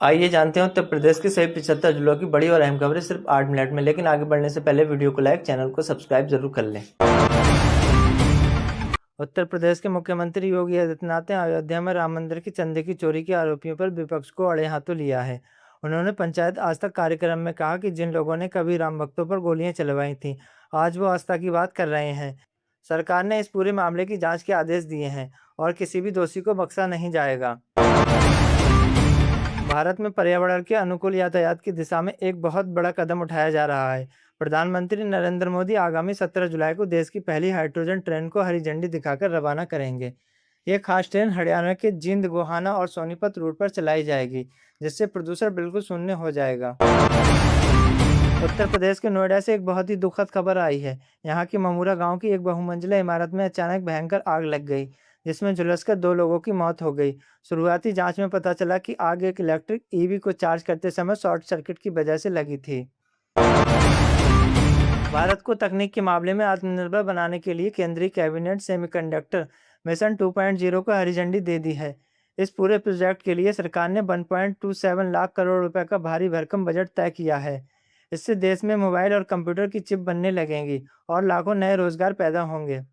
आइए जानते हैं उत्तर प्रदेश के सभी 75 जिलों की बड़ी और अहम खबरें सिर्फ 8 मिनट में। लेकिन आगे बढ़ने से पहले वीडियो को लाइक, चैनल को सब्सक्राइब जरूर कर लें। उत्तर प्रदेश के मुख्यमंत्री योगी आदित्यनाथ ने अयोध्या में राम मंदिर की चंदे की चोरी के आरोपियों पर विपक्ष को अड़े हाथों लिया है। उन्होंने पंचायत आज तक कार्यक्रम में कहा कि जिन लोगों ने कभी राम भक्तों पर गोलियां चलवाई थीं, आज वो आस्था की बात कर रहे हैं। सरकार ने इस पूरे मामले की जांच के आदेश दिए हैं और किसी भी दोषी को बख्शा नहीं जाएगा। भारत में पर्यावरण के अनुकूल यातायात की दिशा में एक बहुत बड़ा कदम उठाया जा रहा है। प्रधानमंत्री नरेंद्र मोदी आगामी 17 जुलाई को देश की पहली हाइड्रोजन ट्रेन को हरी झंडी दिखाकर रवाना करेंगे। ये खास ट्रेन हरियाणा के जींद, गोहाना और सोनीपत रूट पर चलाई जाएगी, जिससे प्रदूषण बिल्कुल शून्य हो जाएगा। उत्तर प्रदेश के नोएडा से एक बहुत ही दुखद खबर आई है। यहाँ की ममूरा गांव की एक बहुमंजिला इमारत में अचानक भयंकर आग लग गई, जिसमें झुलसकर 2 लोगों की मौत हो गई। शुरुआती जांच में पता चला कि आग एक इलेक्ट्रिक ईवी को चार्ज करते समय शॉर्ट सर्किट की वजह से लगी थी। भारत को तकनीक के मामले में आत्मनिर्भर बनाने के लिए केंद्रीय कैबिनेट सेमीकंडक्टर मिशन 2.0 को हरी झंडी दे दी है। इस पूरे प्रोजेक्ट के लिए सरकार ने 1.27 लाख करोड़ रुपए का भारी भरकम बजट तय किया है। इससे देश में मोबाइल और कंप्यूटर की चिप बनने लगेंगी और लाखों नए रोजगार पैदा होंगे।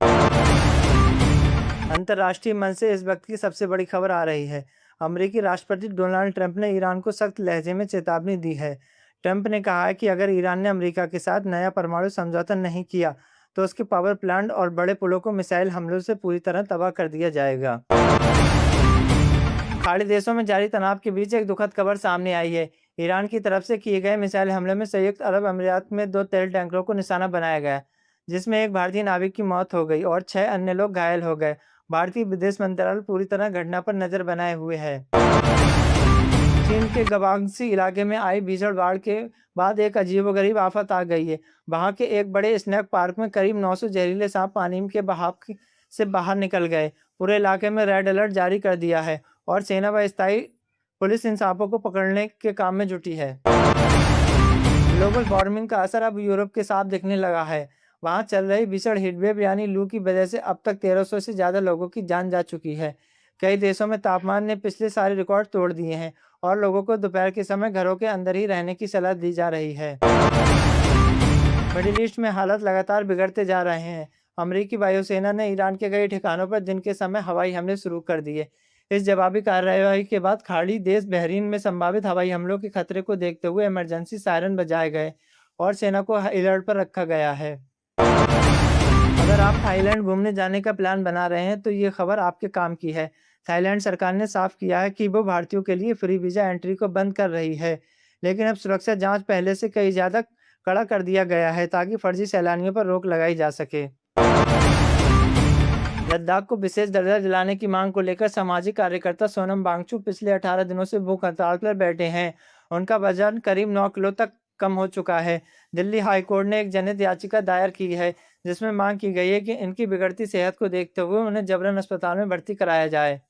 अंतर्राष्ट्रीय मंच से इस वक्त की सबसे बड़ी खबर आ रही है। अमेरिकी राष्ट्रपति डोनाल्ड ट्रंप ने ईरान को सख्त लहजे में चेतावनी दी है। ट्रंप ने कहा है कि अगर ईरान ने अमेरिका के साथ नया परमाणु समझौता नहीं किया तो उसके पावर प्लांट और बड़े पुलों को मिसाइल हमलों से पूरी तरह तबाह कर दिया जाएगा। खाड़ी देशों में जारी तनाव के बीच एक दुखद खबर सामने आई है। ईरान की तरफ से किए गए मिसाइल हमले में संयुक्त अरब अमीरात में 2 तेल टैंकरों को निशाना बनाया गया, जिसमें एक भारतीय नाविक की मौत हो गई और 6 अन्य लोग घायल हो गए। भारतीय विदेश मंत्रालय पूरी तरह घटना पर नजर बनाए हुए है। चीन के गवांगसी इलाके में आई भीषण बाढ़ के बाद एक अजीबोगरीब आफत आ गई है। वहां के एक बड़े स्नैक पार्क में करीब 900 जहरीले सांप पानी के बहाव से बाहर निकल गए। पूरे इलाके में रेड अलर्ट जारी कर दिया है और सेना व स्थायी पुलिस इन सांपों को पकड़ने के काम में जुटी है। ग्लोबल वार्मिंग का असर अब यूरोप के साथ दिखने लगा है। वहां चल रही भीषण हीटवेव यानी लू की वजह से अब तक 1300 से ज्यादा लोगों की जान जा चुकी है। कई देशों में तापमान ने पिछले सारे रिकॉर्ड तोड़ दिए हैं और लोगों को दोपहर के समय घरों के अंदर ही रहने की सलाह दी जा रही है। मिडिल ईस्ट में हालात लगातार बिगड़ते जा रहे हैं। अमेरिकी वायुसेना ने ईरान के कई ठिकानों पर दिन के समय हवाई हमले शुरू कर दिए। इस जवाबी कार्रवाई के बाद खाड़ी देश बहरीन में संभावित हवाई हमलों के खतरे को देखते हुए इमरजेंसी सायरन बजाए गए और सेना को अलर्ट पर रखा गया है। अगर आप थाईलैंड घूमने जाने का प्लान बना रहे हैं तो ये खबर आपके काम की है। थाईलैंड सरकार ने साफ किया है कि वो भारतीयों के लिए फ्री वीजा एंट्री को बंद कर रही है, लेकिन अब सुरक्षा जांच पहले से कई ज्यादा कड़ा कर दिया गया है ताकि फर्जी सैलानियों पर रोक लगाई जा सके। लद्दाख को विशेष दर्जा दिलाने की मांग को लेकर सामाजिक कार्यकर्ता सोनम वांगचुक पिछले 18 दिनों से भूख हड़ताल पर बैठे हैं। उनका वजन करीब 9 किलो तक कम हो चुका है। दिल्ली हाईकोर्ट ने एक जनहित याचिका दायर की है, जिसमें मांग की गई है कि इनकी बिगड़ती सेहत को देखते हुए उन्हें जबरन अस्पताल में भर्ती कराया जाए।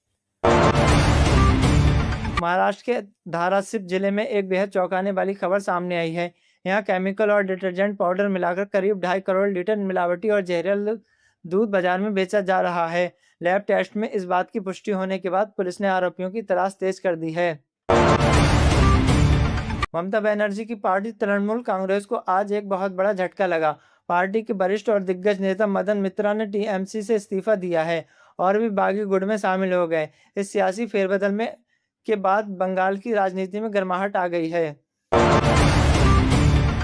महाराष्ट्र के धाराशिव जिले में एक बेहद चौंकाने वाली खबर सामने आई है। यहाँ केमिकल और डिटर्जेंट पाउडर मिलाकर करीब 2.5 करोड़ लीटर मिलावटी और जहरीला दूध बाजार में बेचा जा रहा है। लैब टेस्ट में इस बात की पुष्टि होने के बाद पुलिस ने आरोपियों की तलाश तेज कर दी है। ममता बनर्जी की पार्टी तृणमूल कांग्रेस को आज एक बहुत बड़ा झटका लगा। पार्टी के वरिष्ठ और दिग्गज नेता मदन मित्रा ने टीएमसी से इस्तीफा दिया है और भी बागी गुट में शामिल हो गए। इस सियासी फेरबदल में के बाद बंगाल की राजनीति में गर्माहट आ गई है।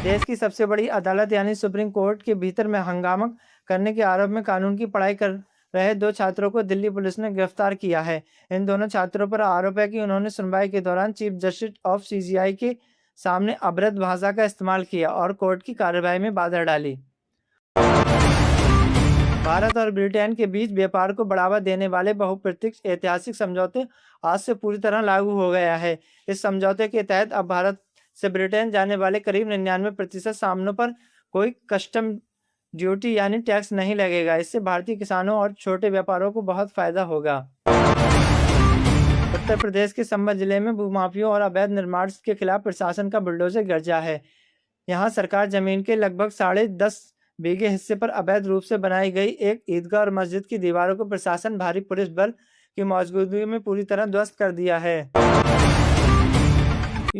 देश की सबसे बड़ी अदालत यानी सुप्रीम कोर्ट के भीतर में हंगामा करने के आरोप में कानून की पढ़ाई कर रहे 2 छात्रों को दिल्ली पुलिस ने गिरफ्तार किया है। इन दोनों छात्रों पर आरोप है कि उन्होंने सुनवाई के दौरान चीफ जस्टिस ऑफ सीजीआई के सामने अभद्र भाषा का इस्तेमाल किया और कोर्ट की कार्रवाई में बाधा डाली। भारत और ब्रिटेन के बीच व्यापार को बढ़ावा देने वाले बहुप्रतीक्षित ऐतिहासिक समझौते आज से पूरी तरह लागू हो गया है। इस समझौते के तहत अब भारत से ब्रिटेन जाने वाले करीब 99% सामानों पर कोई कस्टम ड्यूटी यानी टैक्स नहीं लगेगा। इससे भारतीय किसानों और छोटे व्यापारों को बहुत फायदा होगा। उत्तर प्रदेश के संबल जिले में भूमाफियों और अवैध निर्माण के खिलाफ प्रशासन का बुलडोजर गरजा है। यहाँ सरकार जमीन के लगभग 10.5 बीघे हिस्से पर अवैध रूप से बनाई गई एक ईदगाह और मस्जिद की दीवारों को प्रशासन भारी पुलिस बल की मौजूदगी में पूरी तरह ध्वस्त कर दिया है।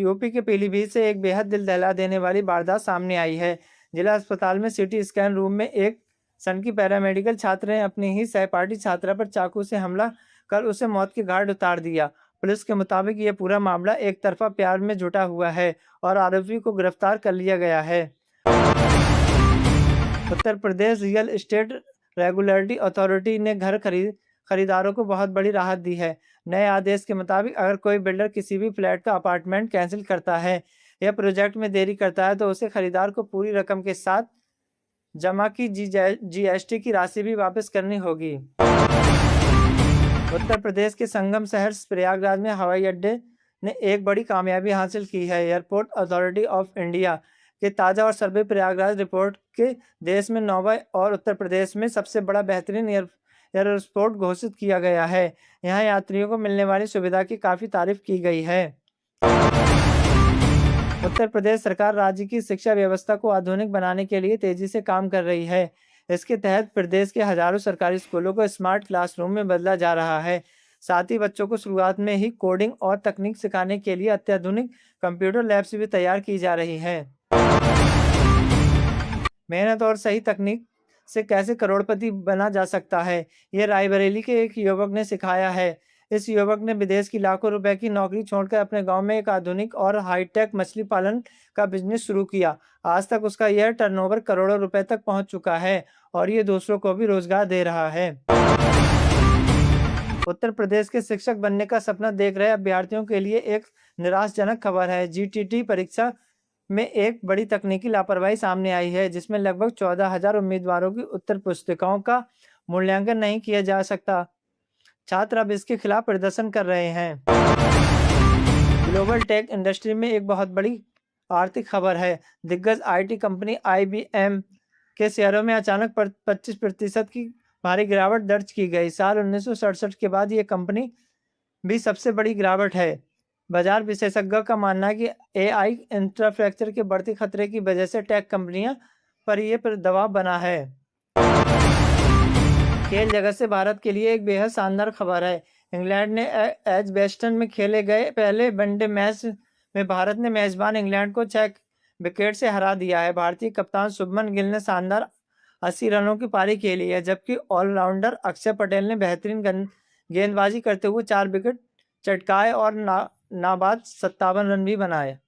यूपी के पीलीभीत से एक बेहद दिल दहला देने वाली वारदात सामने आई है। जिला अस्पताल में सीटी स्कैन रूम में एक सनकी पैरामेडिकल छात्र ने अपनी ही सहपाठी छात्रा पर चाकू से हमला कर उसे मौत के घाट उतार दिया। पुलिस के मुताबिक यह पूरा मामला एक तरफा प्यार में जुटा हुआ है और आरोपी को गिरफ्तार कर लिया गया है। Uttar Pradesh real estate regulatory authority ने घर खरीदारों को बहुत बड़ी राहत दी है। नए आदेश के मुताबिक अगर कोई बिल्डर किसी भी फ्लैट का अपार्टमेंट कैंसिल करता है या प्रोजेक्ट में देरी करता है तो उसे खरीदार को पूरी रकम के साथ जमा की जीएसटी की राशि भी वापस करनी होगी। उत्तर प्रदेश के संगम शहर प्रयागराज में हवाई अड्डे ने एक बड़ी कामयाबी हासिल की है। एयरपोर्ट अथॉरिटी ऑफ इंडिया के ताज़ा और सर्वे प्रयागराज रिपोर्ट के देश में 9वां और उत्तर प्रदेश में सबसे बड़ा बेहतरीन एयरपोर्ट घोषित किया गया है। यहाँ यात्रियों को मिलने वाली सुविधा की काफ़ी तारीफ की गई है। उत्तर प्रदेश सरकार राज्य की शिक्षा व्यवस्था को आधुनिक बनाने के लिए तेजी से काम कर रही है। इसके तहत प्रदेश के हजारों सरकारी स्कूलों को स्मार्ट क्लासरूम में बदला जा रहा है। साथ ही बच्चों को शुरुआत में ही कोडिंग और तकनीक सिखाने के लिए अत्याधुनिक कंप्यूटर लैब्स भी तैयार की जा रही है। मेहनत और सही तकनीक से कैसे करोड़पति बना जा सकता है, यह रायबरेली के एक युवक ने सिखाया है। इस युवक ने विदेश की लाखों रुपए की नौकरी छोड़कर अपने गांव में एक आधुनिक और हाईटेक मछली पालन का बिजनेस शुरू किया। आज तक उसका यह टर्नओवर करोड़ों रुपए तक पहुंच चुका है और ये दूसरों को भी रोजगार दे रहा है। उत्तर प्रदेश के शिक्षक बनने का सपना देख रहे अभ्यर्थियों के लिए एक निराशाजनक खबर है। जीटीटी परीक्षा में एक बड़ी तकनीकी लापरवाही सामने आई है, जिसमें लगभग 14,000 उम्मीदवारों की उत्तर पुस्तिकाओं का मूल्यांकन नहीं किया जा सकता। छात्र अब इसके खिलाफ प्रदर्शन कर रहे हैं। ग्लोबल टेक इंडस्ट्री में एक बहुत बड़ी आर्थिक खबर है। दिग्गज आईटी कंपनी आईबीएम के शेयरों में अचानक 25% की भारी गिरावट दर्ज की गई। साल 1967 के बाद ये कंपनी भी सबसे बड़ी गिरावट है। बाजार विशेषज्ञों का मानना है कि एआई इंफ्रास्ट्रक्चर के बढ़ते खतरे की वजह से टेक कंपनियां पर यह दबाव बना है। खेल जगत से भारत के लिए एक बेहद शानदार खबर है। इंग्लैंड ने एजबेस्टन में खेले गए पहले वनडे मैच में भारत ने मेजबान इंग्लैंड को 6 विकेट से हरा दिया है। भारतीय कप्तान शुभमन गिल ने शानदार 80 रनों की पारी खेली है, जबकि ऑलराउंडर अक्षर पटेल ने बेहतरीन गेंदबाजी करते हुए 4 विकेट चटकाए और नाबाद 57 रन भी बनाए।